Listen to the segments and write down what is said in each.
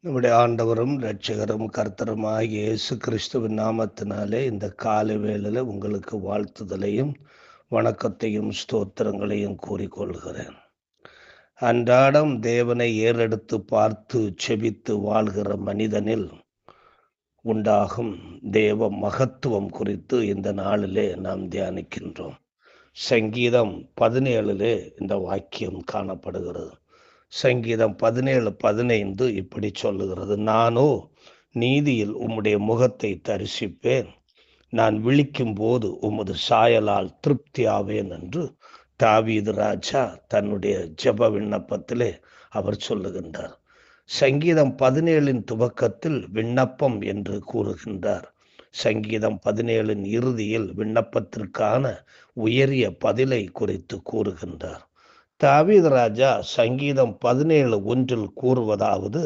நம்முடைய ஆண்டவரும் இரட்சகரும் கர்த்தருமாகிய இயேசு கிறிஸ்துவின் நாமத்தினாலே இந்த காலை வேளையில உங்களுக்கு வாழ்த்துதலையும் வணக்கத்தையும் ஸ்தோத்திரங்களையும் கூறிக்கொள்கிறேன். அன்றாடம் தேவனை ஏறெடுத்து பார்த்து செபித்து வாழ்கிற மனிதனில் உண்டாகும் தேவ மகத்துவம் குறித்து இந்த நாளிலே நாம் தியானிக்கின்றோம். சங்கீதம் 17 இந்த வாக்கியம் காணப்படுகிறது. சங்கீதம் 17:15 இப்படி சொல்லுகிறது: நானோ நீதியில் உம்முடைய முகத்தை தரிசிப்பேன், நான் விழிக்கும் போது உமது சாயலால் திருப்தியாவேன் என்று தாவீது ராஜா தன்னுடைய ஜெப விண்ணப்பத்திலே அவர் சொல்லுகின்றார். சங்கீதம் 17 துவக்கத்தில் விண்ணப்பம் என்று கூறுகின்றார். சங்கீதம் 17 இறுதியில் விண்ணப்பத்திற்கான உயரிய பதிலை குறித்து கூறுகின்றார். தாவீது ராஜா சங்கீதம் 17:1 கூறுவதாவது: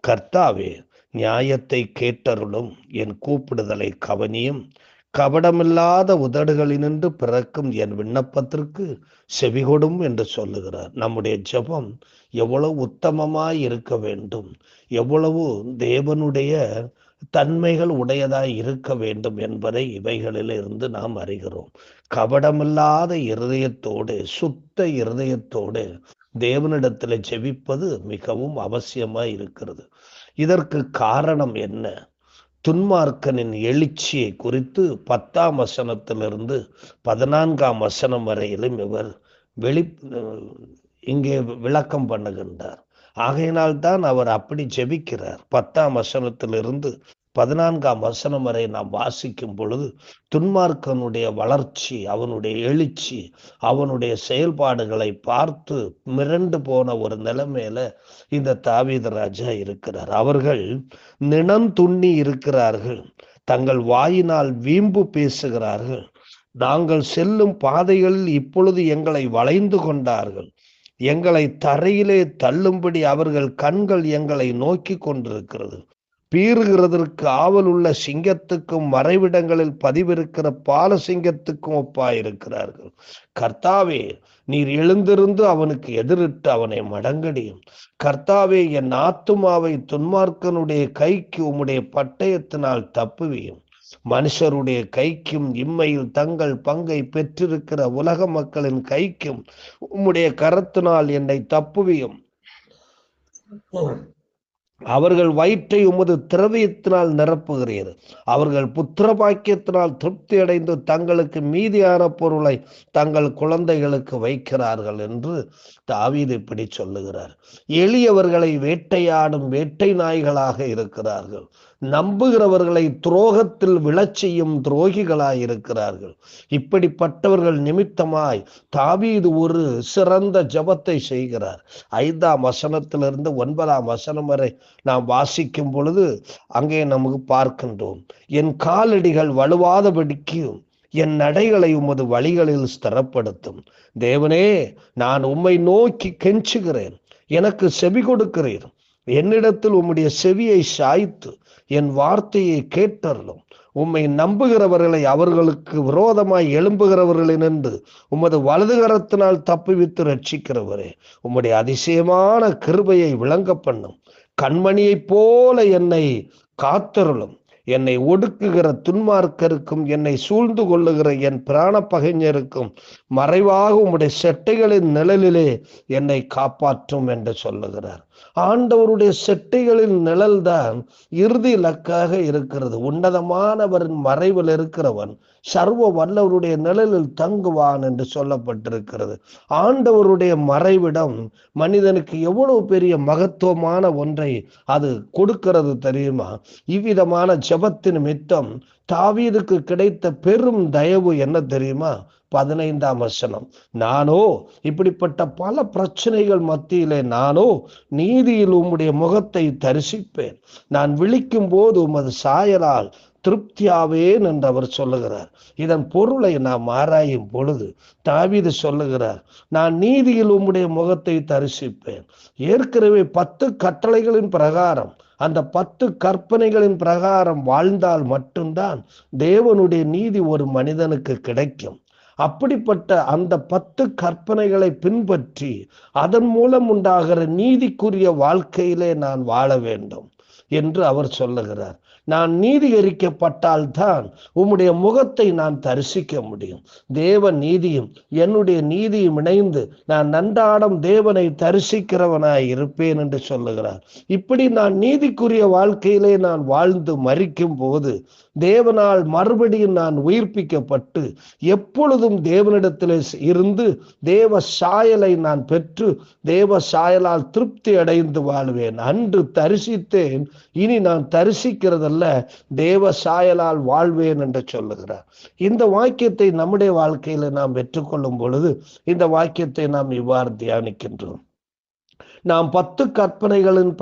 கர்த்தாவே, நியாயத்தை கேட்டருளும், என் கூப்பிடுதலை கவனியும், கபடமில்லாத உதடுகளினின்று பிறக்கும் என் விண்ணப்பத்திற்கு செவிகொடும் என்று சொல்லுகிறார். நம்முடைய ஜெபம் எவ்வளவு உத்தமமாய் இருக்க வேண்டும், எவ்வளவு தேவனுடைய தன்மைகள் உடையதாய் இருக்க வேண்டும் என்பதை இவைகளிலிருந்து நாம் அறிகிறோம். கபடமில்லாத இருதயத்தோடு, சுத்த இருதயத்தோடு தேவனிடத்தில் ஜெபிப்பது மிகவும் அவசியமாய் இருக்கிறது. இதற்கு காரணம் என்ன? துன்மார்க்கனின் எழுச்சியை குறித்து 10ஆம் வசனத்திலிருந்து 14ஆம் வசனம் வரையிலும் இவர் இங்கே விளக்கம் பண்ணுகின்றார். ஆகையினால்தான் அவர் அப்படி ஜெபிக்கிறார். 10ஆம் வசனத்திலிருந்து 14ஆம் வசனம் வரை நாம் வாசிக்கும் பொழுது துன்மார்க்கனுடைய வளர்ச்சி, அவனுடைய எழுச்சி, அவனுடைய செயல்பாடுகளை பார்த்து மிரண்டு போன ஒரு நிலைமையில இந்த தாவீது ராஜா இருக்கிறார். அவர்கள் நினம் துண்ணி இருக்கிறார்கள், தங்கள் வாயினால் வீம்பு பேசுகிறார்கள், நாங்கள் செல்லும் பாதைகளில் இப்பொழுது எங்களை வளைந்து கொண்டார்கள், எங்களை தரையிலே தள்ளும்படி அவர்கள் கண்கள் எங்களை நோக்கி கொண்டிருக்கிறது, பீறுகிறதற்கு ஆவல் உள்ள சிங்கத்துக்கும் மறைவிடங்களில் பதிவிருக்கிற பால சிங்கத்துக்கும் ஒப்பாயிருக்கிறார்கள். கர்த்தாவே, நீர் எழுந்திருந்து அவனுக்கு எதிரிட்டு அவனை மடங்கடியும். கர்த்தாவே, என் ஆத்துமாவை துன்மார்க்கனுடைய கைக்கு உம்முடைய பட்டயத்தினால் தப்புவியும். மனுஷருடைய கைக்கும் இம்மையில் தங்கள் பங்கை பெற்றிருக்கிற உலக மக்களின் கைக்கும் உம்முடைய கரத்தினால் என்னை தப்புவியும். அவர்கள் வயிற்றை உமது திரவியத்தினால் நிரப்புகிறீர், அவர்கள் புத்திர பாக்கியத்தினால் திருப்தி அடைந்து தங்களுக்கு மீதியான பொருளை தங்கள் குழந்தைகளுக்கு வைக்கிறார்கள் என்று தாவீது இப்படி சொல்லுகிறார். எளியவர்களை வேட்டையாடும் வேட்டை நாய்களாக இருக்கிறார்கள், நம்புகிறவர்களை துரோகத்தில் விழச் செய்யும் துரோகிகளாய் இருக்கிறார்கள். இப்படிப்பட்டவர்கள் நிமித்தமாய் தாவீது ஒரு சிறந்த ஜெபத்தை செய்கிறார். 5ஆம் வசனத்திலிருந்து 9ஆம் வசனம் வரை நாம் வாசிக்கும் பொழுது அங்கே நமக்கு பார்க்கின்றோம்: என் காலடிகள் வலுவாதபடிக்கு என் நடைகளை உமது வழிகளில் ஸ்திரப்படுத்தும். தேவனே, நான் உம்மை நோக்கி கெஞ்சுகிறேன், எனக்கு செவி கொடுக்கிறீர். என்னிடத்தில் உம்முடைய செவியை சாய்த்து என் வார்த்தையை கேட்டருளும். உம்மை நம்புகிறவர்களை அவர்களுக்கு விரோதமாய் எழும்புகிறவர்களினின்று உமது வலது கரத்தினால் தப்புவித்து ரட்சிக்கிறவரே, உம்முடைய அதிசயமான கிருபையை விளங்க பண்ணும். கண்மணியைப் போல என்னை காத்தருளும். என்னை ஒடுக்குகிற துன்மார்க்கருக்கும் என்னை சூழ்ந்து கொள்ளுகிற என் பிராண பகைஞருக்கும் மறைவாக உம்முடைய செட்டைகளின் நிழலிலே என்னை காப்பாற்றும் என்று சொல்லுகிறார். ஆண்டவருடைய செட்டைகளின் நிழல்தான் இறுதி இலக்காக இருக்கிறது. உன்னதமானவரின் மறைவில் இருக்கிறவன் சர்வ வல்லவருடைய நிழலில் தங்குவான் என்று சொல்லப்பட்டிருக்கிறது. ஆண்டவருடைய மறைவிடம் மனிதனுக்கு எவ்வளவு பெரிய மகத்துவமான ஒன்றை அது கொடுக்கிறது தெரியுமா? இவ்விதமான ஜெபத்தின் நிமித்தம் தாவீதுக்கு கிடைத்த பெரும் தயவு என்ன தெரியுமா? 15ஆம் வசனம்: நானோ இப்படிப்பட்ட பல பிரச்சனைகள் மத்தியிலே நானோ நீதியில் உம்முடைய முகத்தை தரிசிப்பேன், நான் விழிக்கும் போது உமது சாயலால் திருப்தியாவேன் என்று அவர் சொல்லுகிறார். இதன் பொருளை நாம் ஆராயும் பொழுது தாவீது சொல்லுகிறார், நான் நீதியில் உம்முடைய முகத்தை தரிசிப்பேன். ஏற்கனவே 10 கட்டளைகளின் பிரகாரம், அந்த 10 கற்பனைகளின் பிரகாரம் வாழ்ந்தால் மட்டும்தான் தேவனுடைய நீதி ஒரு மனிதனுக்கு கிடைக்கும். அப்படிப்பட்ட அந்த 10 கற்பனைகளை பின்பற்றி அதன் மூலம் உண்டாகிற நீதிக்குரிய வாழ்க்கையிலே நான் வாழ வேண்டும் என்று அவர் சொல்லுகிறார். நான் நீதிகரிக்கப்பட்டால்தான் உம்முடைய முகத்தை நான் தரிசிக்க முடியும். தேவ நீதியும் என்னுடைய நீதியும் இணைந்து நான் நன்றாடம் தேவனை தரிசிக்கிறவனாய் இருப்பேன் என்று சொல்லுகிறார். இப்படி நான் நீதிக்குரிய வாழ்க்கையிலே நான் வாழ்ந்து மரிக்கும் போது தேவனால் மறுபடியும் நான் உயிர்ப்பிக்கப்பட்டு எப்பொழுதும் தேவனிடத்தில் இருந்து தேவ சாயலை நான் பெற்று தேவ சாயலால் திருப்தி அடைந்து வாழ்வேன். அன்று தரிசித்தேன், இனி நான் தரிசிக்கிறதல்ல, தேவ சாயலால் வாழ்வேன் என்று சொல்லுகிறார். இந்த வாக்கியத்தை நம்முடைய வாழ்க்கையில நாம் பெற்றுக்கொள்ளும் பொழுது இந்த வாக்கியத்தை நாம் இவ்வாறு தியானிக்கின்றோம். நாம் 10 கற்பனைகளின்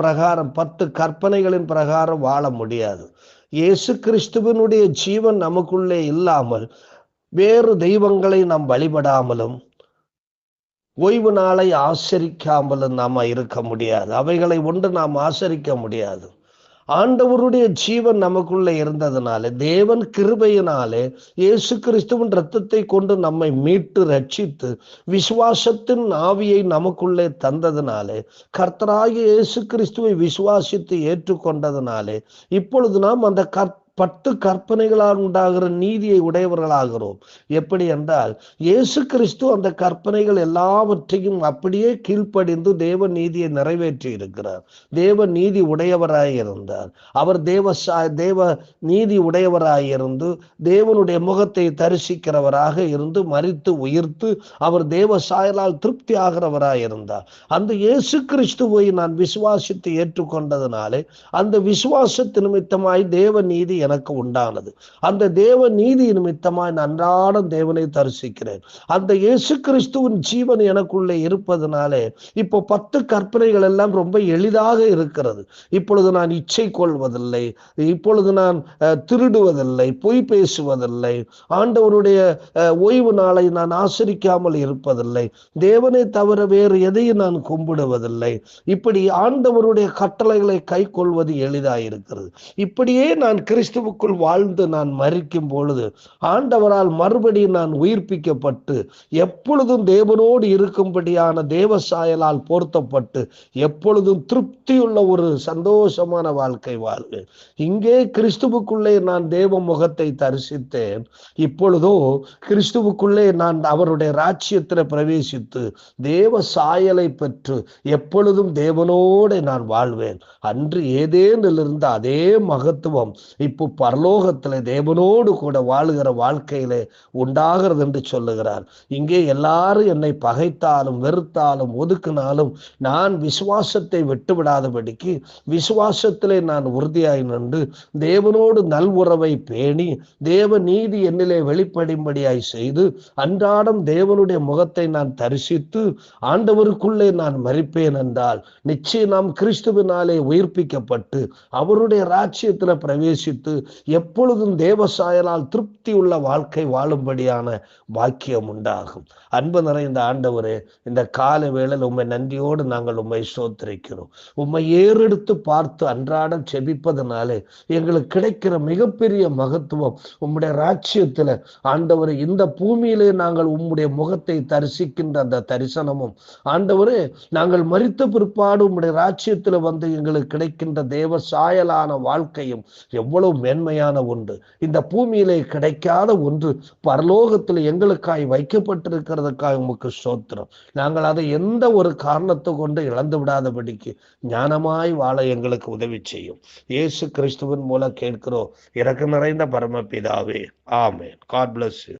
பிரகாரம் வாழ முடியாது. இயேசு கிறிஸ்துவனுடைய ஜீவன் நமக்குள்ளே இல்லாமல் வேறு தெய்வங்களை நாம் வழிபடாமலும் ஓய்வு நாளை ஆசரிக்காமலும் நாம் இருக்க முடியாது. அவைகளை ஒன்று நாம் ஆசரிக்க முடியாது. ஆண்டவருடைய ஜீவன் நமக்குள்ளே இருந்ததுனாலே, தேவன் கிருபையினாலே இயேசு கிறிஸ்துவின் இரத்தத்தை கொண்டு நம்மை மீட்டு ரட்சித்து விசுவாசத்தின் ஆவியை நமக்குள்ளே தந்ததினாலே, கர்த்தராகிய இயேசு கிறிஸ்துவை விசுவாசித்து ஏற்றுக்கொண்டதினாலே இப்பொழுது நாம் அந்த 10 கற்பனைகளால் உண்டாகிற நீதியை உடையவர்களாகிறோம். எப்படி என்றால், இயேசு கிறிஸ்து அந்த கற்பனைகள் எல்லாவற்றையும் அப்படியே கீழ்ப்படிந்து தேவ நீதியை நிறைவேற்றி இருக்கிறார். தேவ நீதி உடையவராய் இருந்தார். அவர் தேவ நீதி உடையவராய் இருந்து தேவனுடைய முகத்தை தரிசிக்கிறவராக இருந்து மரித்து உயிர்த்து அவர் தேவ சாயலால் திருப்தி ஆகிறவராய் இருந்தார். அந்த இயேசு கிறிஸ்துவை நான் விசுவாசித்து ஏற்றுக்கொண்டதினாலே அந்த விசுவாசத்து நிமித்தமாய் தேவ நீதி எனக்கு உண்டானது. அந்த தேவ நீதி நிமித்தமாய் நான் அன்றாடம் தேவனை தரிசிக்கிறேன். அந்த இயேசு கிறிஸ்துவின் ஜீவன் எனக்குள்ளே இருப்பதனாலே இப்போ 10 கற்பனைகள் எல்லாம் ரொம்ப எளிதாக இருக்கிறது. இப்பொழுது நான் இச்சை கொள்வதில்லை, இப்பொழுது நான் திருடுவதில்லை, பொய் பேசுவதில்லை, ஆண்டவருடைய ஓய்வு நாளை நான் ஆசரிக்காமல் இருப்பதில்லை, தேவனை தவிர வேறு எதையும் நான் கும்பிடுவதில்லை. இப்படி ஆண்டவருடைய கட்டளைகளை கை கொள்வது எளிதாயிருக்கிறது. இப்படியே நான் கிறிஸ்துவுக்குள் வாழ்ந்து நான் மரிக்கும் பொழுது ஆண்டவரால் மறுபடியும் நான் உயிர்ப்பிக்கப்பட்டு எப்பொழுதும் தேவனோடு இருக்கும்படியான தேவ சாயலால் போர்த்தப்பட்டு எப்பொழுதும் திருப்தியுள்ள ஒரு சந்தோஷமான வாழ்க்கை வாழ்வேன். இங்கே கிறிஸ்துவுக்குள்ளே நான் தேவ முகத்தை தரிசித்தேன். இப்பொழுதோ கிறிஸ்துவுக்குள்ளே நான் அவருடைய ராஜ்யத்தில் பிரவேசித்து தேவ சாயலை பெற்று எப்பொழுதும் தேவனோடு நான் வாழ்வேன். அன்று ஏதேனில் இருந்த அதே மகத்துவம் இப்போ பரலோகத்திலே தேவனோடு கூட வாழுகிற வாழ்க்கையிலே உண்டாகிறது என்று சொல்லுகிறார். இங்கே எல்லாரும் என்னை பகைத்தாலும் வெறுத்தாலும் ஒதுக்கினாலும் நான் விசுவாசத்தை விட்டுவிடாதபடிக்கு விசுவாசத்திலே நான் உறுதியாய் நின்று தேவனோடு நல்வுறவை பேணி தேவ நீதி என்னிலே வெளிப்படும்படியாய் செய்து அன்றாடம் தேவனுடைய முகத்தை நான் தரிசித்து ஆண்டவருக்குள்ளே நான் மரிப்பேன் என்றால் நிச்சயம் நாம் கிறிஸ்துவினாலே உயிர்ப்பிக்கப்பட்டு அவருடைய ராஜ்யத்தில் பிரவேசித்து எப்பொழுதும் தேவ சாயலால் திருப்தி உள்ள வாழ்க்கை வாழும்படியான பாக்கியம் உண்டாகும். அன்பு நிறைந்த ஆண்டவரே, இந்த கால வேளையில் உம்மை நன்றியோடு நாங்கள் உம்மை ஸ்தோத்திரிக்கிறோம். உம்மை ஏறெடுத்து பார்த்து அன்றாடம் செபிப்பதனாலே எங்களுக்கு கிடைக்கிற மிகப்பெரிய மகத்துவம் உம்முடைய ராஜ்யத்தில் ஆண்டவரே, இந்த பூமியிலே நாங்கள் உம்முடைய முகத்தை தரிசிக்கின்ற அந்த தரிசனமும் ஆண்டவரே, நாங்கள் மரித்த பிற்பாடு உம்முடைய ராஜ்யத்தில் வந்து எங்களுக்கு கிடைக்கின்ற தேவ சாயலான வாழ்க்கையும் எவ்வளவு மேன்மையான ஒன்று. இந்த பூமியிலே கிடைக்காத ஒன்று பரலோகத்தில் எங்களுக்காய் வைக்கப்பட்டிருக்கிறதுக்காக உமக்கு ஸ்தோத்திரம். நாங்கள் அதை எந்த ஒரு காரணத்தை கொண்டு இழந்து விடாதபடிக்கு ஞானமாய் வாழ எங்களுக்கு உதவி செய்யும். இயேசு கிறிஸ்துவின் மூலம் கேட்கிறோம் இரக்கம் நிறைந்த பரமபிதாவே, ஆமென். God bless you.